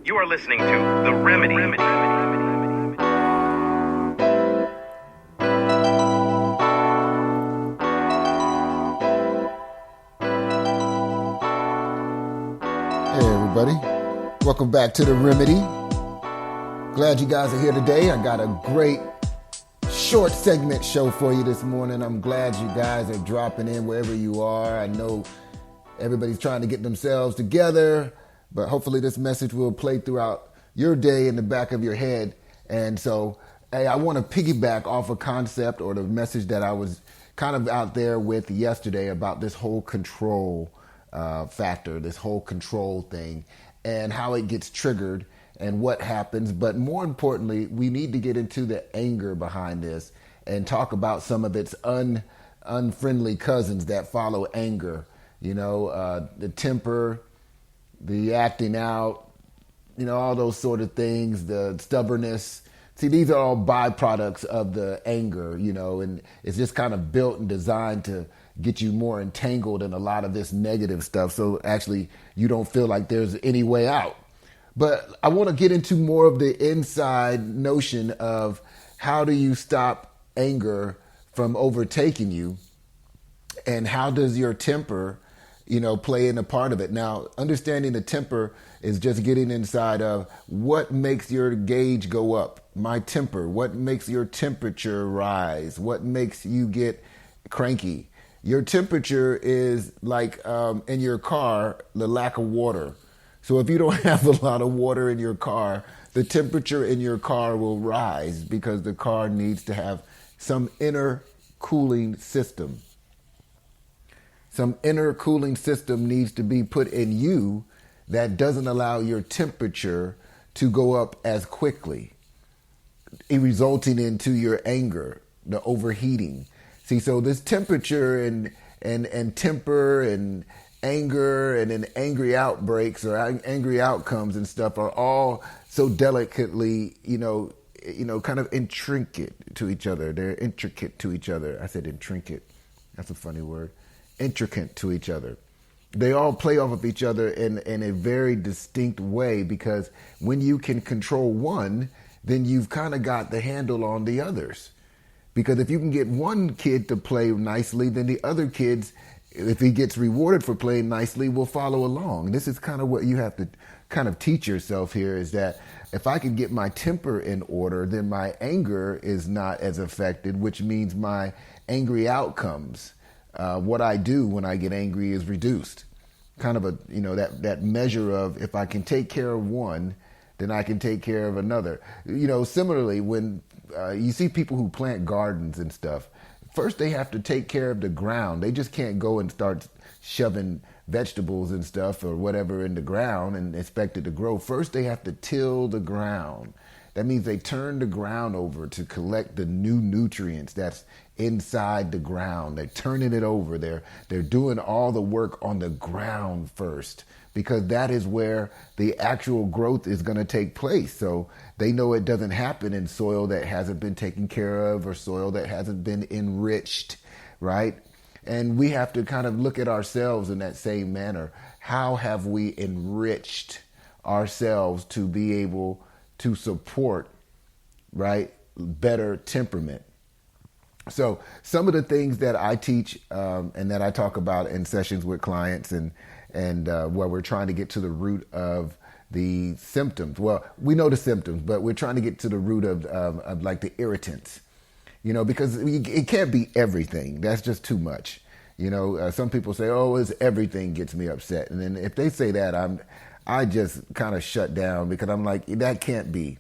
You are listening to The Remedy. Hey everybody, welcome back to The Remedy. Glad you guys are here today. I got a great short segment show for you this morning. I'm glad you guys are dropping in wherever you are. I know everybody's trying to get themselves together, but hopefully this message will play throughout your day in the back of your head. And so, hey, I want to piggyback off a concept or the message that I was kind of out there with yesterday about this whole control factor, this whole control thing, and how it gets triggered and what happens. But more importantly, we need to get into the anger behind this and talk about some of its unfriendly cousins that follow anger. You know, the temper, the acting out, you know, all those sort of things, the stubbornness. See, these are all byproducts of the anger, you know, and it's just kind of built and designed to get you more entangled in a lot of this negative stuff. So actually, you don't feel like there's any way out. But I want to get into more of the inside notion of how do you stop anger from overtaking you, and how does your temper, you know, play in a part of it. Now, understanding the temper is just getting inside of what makes your gauge go up, my temper, what makes your temperature rise, what makes you get cranky. Your temperature is like in your car, the lack of water. So if you don't have a lot of water in your car, the temperature in your car will rise because the car needs to have some inner cooling system. Some inner cooling system needs to be put in you that doesn't allow your temperature to go up as quickly, resulting into your anger, the overheating. See, so this temperature and temper and anger and then angry outbreaks or angry outcomes and stuff are all so delicately, kind of intricate to each other. They're intricate to each other. I said intricate. That's a funny word. Intricate to each other. They all play off of each other in a very distinct way, because when you can control one, then you've kind of got the handle on the others. Because if you can get one kid to play nicely, then the other kids, if he gets rewarded for playing nicely, will follow along. This is kind of what you have to kind of teach yourself here, is that if I can get my temper in order, then my anger is not as affected, which means my angry outcomes, what I do when I get angry, is reduced. Kind of that measure of, if I can take care of one, then I can take care of another. Similarly, when you see people who plant gardens and stuff, first they have to take care of the ground. They just can't go and start shoving vegetables and stuff or whatever in the ground and expect it to grow. First they have to till the ground. That means they turn the ground over to collect the new nutrients that's inside the ground. They're turning it over. They're doing all the work on the ground first, because that is where the actual growth is going to take place. So they know it doesn't happen in soil that hasn't been taken care of or soil that hasn't been enriched, right? And we have to kind of look at ourselves in that same manner. How have we enriched ourselves to be able to support, right, better temperament? So some of the things that I teach and that I talk about in sessions with clients and where we're trying to get to the root of the symptoms. Well, we know the symptoms, but we're trying to get to the root of like the irritants, because it can't be everything. That's just too much. Some people say, oh, it's everything gets me upset. And then if they say that, I just kind of shut down, because I'm like, that can't be.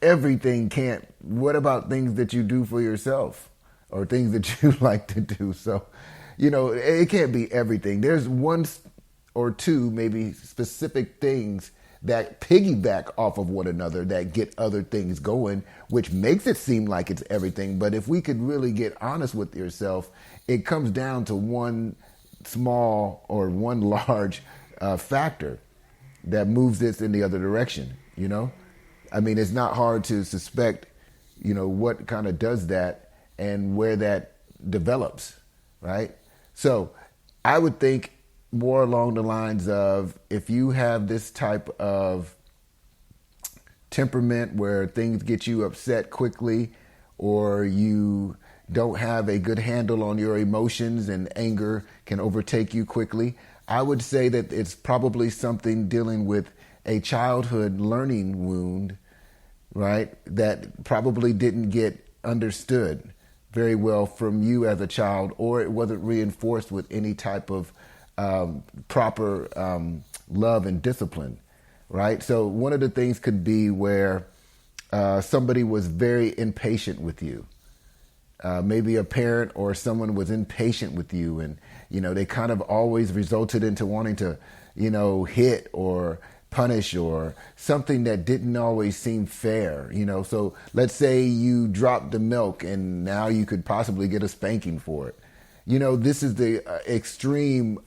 Everything can't. What about things that you do for yourself or things that you like to do? So, it can't be everything. There's one or two maybe specific things that piggyback off of one another that get other things going, which makes it seem like it's everything. But if we could really get honest with yourself, it comes down to one small or one large factor that moves this in the other direction, I mean, it's not hard to suspect, what kind of does that and where that develops, right? So I would think more along the lines of, if you have this type of temperament where things get you upset quickly, or you don't have a good handle on your emotions and anger can overtake you quickly, I would say that it's probably something dealing with a childhood learning wound, right, that probably didn't get understood very well from you as a child, or it wasn't reinforced with any type of proper love and discipline, right? So one of the things could be where somebody was very impatient with you. Maybe a parent or someone was impatient with you, and they kind of always resulted into wanting to hit or punish or something that didn't always seem fair. So let's say you dropped the milk and now you could possibly get a spanking for it. This is the extreme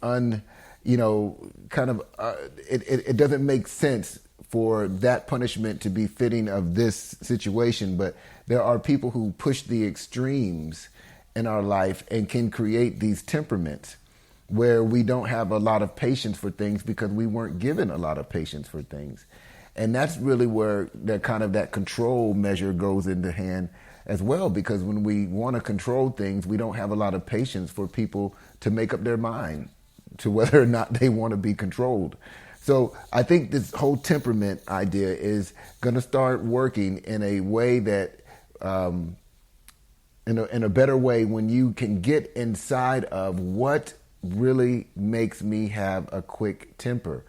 it doesn't make sense for that punishment to be fitting of this situation, but there are people who push the extremes in our life and can create these temperaments where we don't have a lot of patience for things because we weren't given a lot of patience for things. And that's really where that control measure goes into hand as well, because when we want to control things, we don't have a lot of patience for people to make up their mind to whether or not they want to be controlled. So I think this whole temperament idea is going to start working in a way that, in a better way, when you can get inside of what really makes me have a quick temper.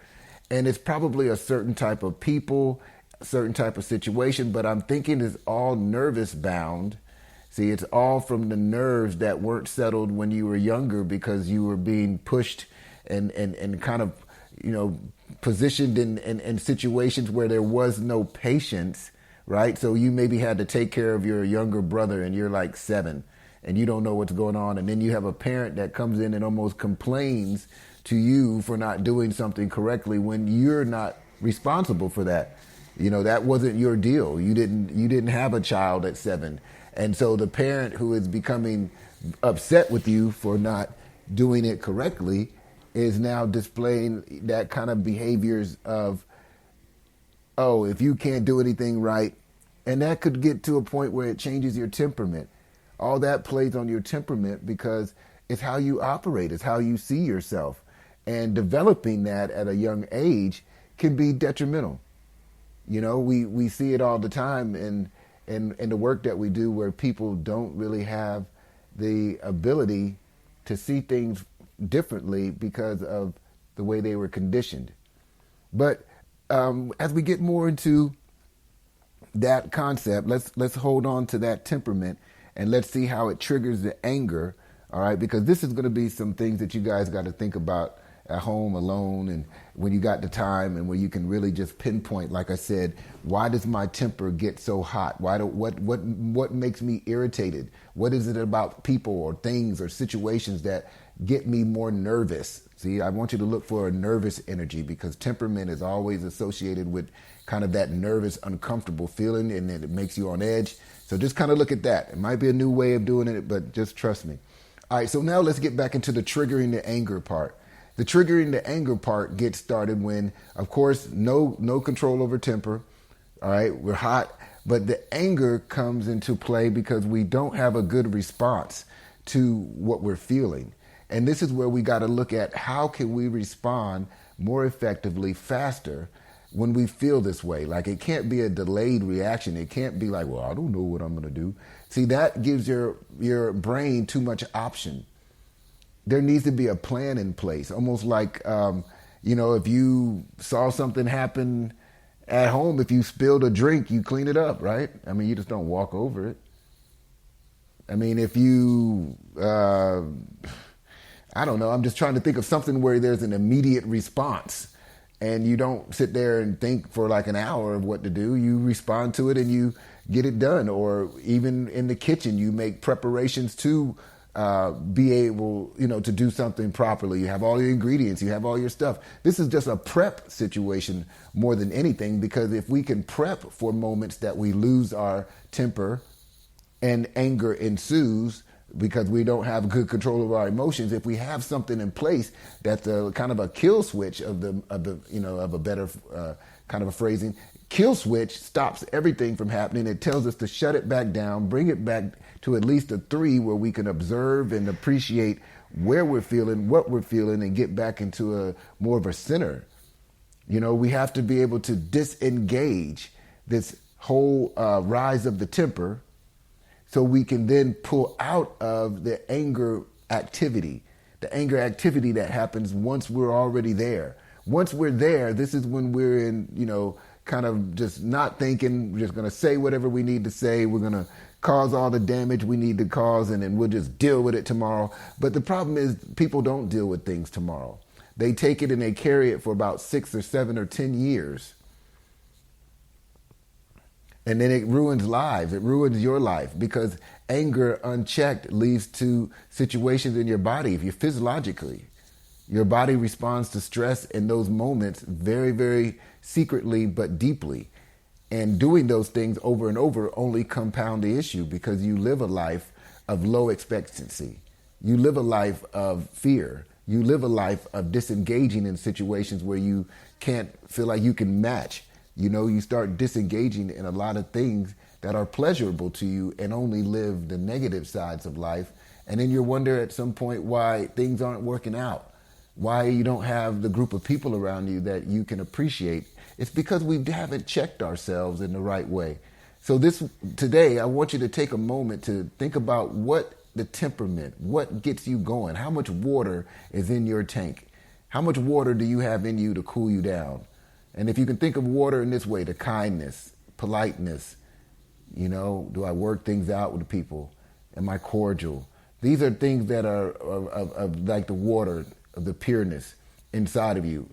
And it's probably a certain type of people, a certain type of situation, but I'm thinking it's all nervous bound. See, it's all from the nerves that weren't settled when you were younger because you were being pushed and kind of, positioned in situations where there was no patience, right? So you maybe had to take care of your younger brother and you're like 7 and you don't know what's going on. And then you have a parent that comes in and almost complains to you for not doing something correctly when you're not responsible for that. That wasn't your deal. You didn't have a child at 7. And so the parent who is becoming upset with you for not doing it correctly is now displaying that kind of behaviors of, oh, if you can't do anything right, and that could get to a point where it changes your temperament. All that plays on your temperament because it's how you operate, it's how you see yourself. And developing that at a young age can be detrimental. We see it all the time in the work that we do where people don't really have the ability to see things differently because of the way they were conditioned. But as we get more into that concept, let's hold on to that temperament and let's see how it triggers the anger. All right, because this is going to be some things that you guys got to think about at home alone and when you got the time and where you can really just pinpoint, like I said, why does my temper get so hot? What makes me irritated? What is it about people or things or situations that get me more nervous? See, I want you to look for a nervous energy because temperament is always associated with kind of that nervous, uncomfortable feeling, and then it makes you on edge. So just kind of look at that. It might be a new way of doing it, but just trust me. All right, so now let's get back into the triggering the anger part. The triggering the anger part gets started when, of course, no control over temper. All right, we're hot, but the anger comes into play because we don't have a good response to what we're feeling. And this is where we got to look at how can we respond more effectively, faster when we feel this way. Like it can't be a delayed reaction. It can't be like, well, I don't know what I'm going to do. See, that gives your brain too much option. There needs to be a plan in place, almost like, if you saw something happen at home, if you spilled a drink, you clean it up, right? I mean, you just don't walk over it. I mean, if you, I don't know, I'm just trying to think of something where there's an immediate response and you don't sit there and think for like an hour of what to do. You respond to it and you get it done. Or even in the kitchen, you make preparations to be able, to do something properly. You have all your ingredients, you have all your stuff. This is just a prep situation more than anything, because if we can prep for moments that we lose our temper and anger ensues because we don't have good control over our emotions, if we have something in place that's a kind of a kill switch of a better kind of a phrasing, kill switch stops everything from happening. It tells us to shut it back down, bring it back to at least a 3 where we can observe and appreciate where we're feeling, what we're feeling, and get back into a more of a center. You know, we have to be able to disengage this whole rise of the temper so we can then pull out of the anger activity that happens once we're already there. Once we're there, this is when we're in, you know, kind of just not thinking. We're just going to say whatever we need to say. We're going to cause all the damage we need to cause, and then we'll just deal with it tomorrow. But the problem is people don't deal with things tomorrow. They take it and they carry it for about 6 or 7 or 10 years. And then it ruins lives. It ruins your life because anger unchecked leads to situations in your body. If you're physiologically, your body responds to stress in those moments very, very secretly but deeply. And doing those things over and over only compound the issue because you live a life of low expectancy. You live a life of fear. You live a life of disengaging in situations where you can't feel like you can match. You know, you start disengaging in a lot of things that are pleasurable to you and only live the negative sides of life. And then you wonder at some point why things aren't working out, why you don't have the group of people around you that you can appreciate. It's because we haven't checked ourselves in the right way. So today, I want you to take a moment to think about what the temperament, what gets you going, how much water is in your tank, how much water do you have in you to cool you down? And if you can think of water in this way, the kindness, politeness, you know, do I work things out with people? Am I cordial? These are things that are of like the water of the pureness inside of you,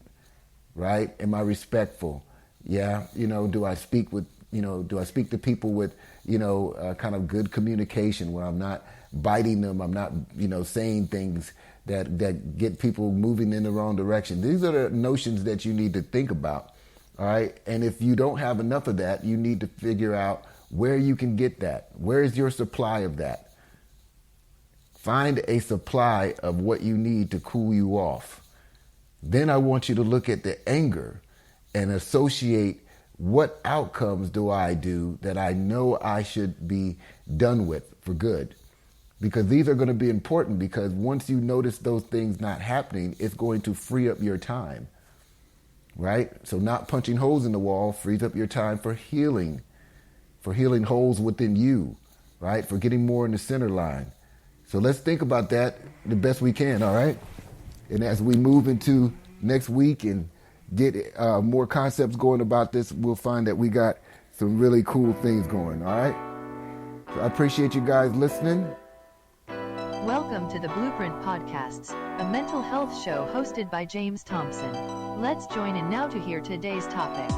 right? Am I respectful? Yeah. You know, do I speak to people with, kind of good communication where I'm not biting them? I'm not, saying things that get people moving in the wrong direction. These are the notions that you need to think about. All right. And if you don't have enough of that, you need to figure out where you can get that. Where is your supply of that? Find a supply of what you need to cool you off. Then I want you to look at the anger and associate what outcomes do I do that I know I should be done with for good. Because these are going to be important, because once you notice those things not happening, it's going to free up your time, right? So not punching holes in the wall frees up your time for healing holes within you, right? For getting more in the center line. So let's think about that the best we can, all right? And as we move into next week and get more concepts going about this, we'll find that we got some really cool things going, all right? So I appreciate you guys listening. Welcome to the Blueprint Podcasts, a mental health show hosted by James Thompson. Let's join in now to hear today's topic.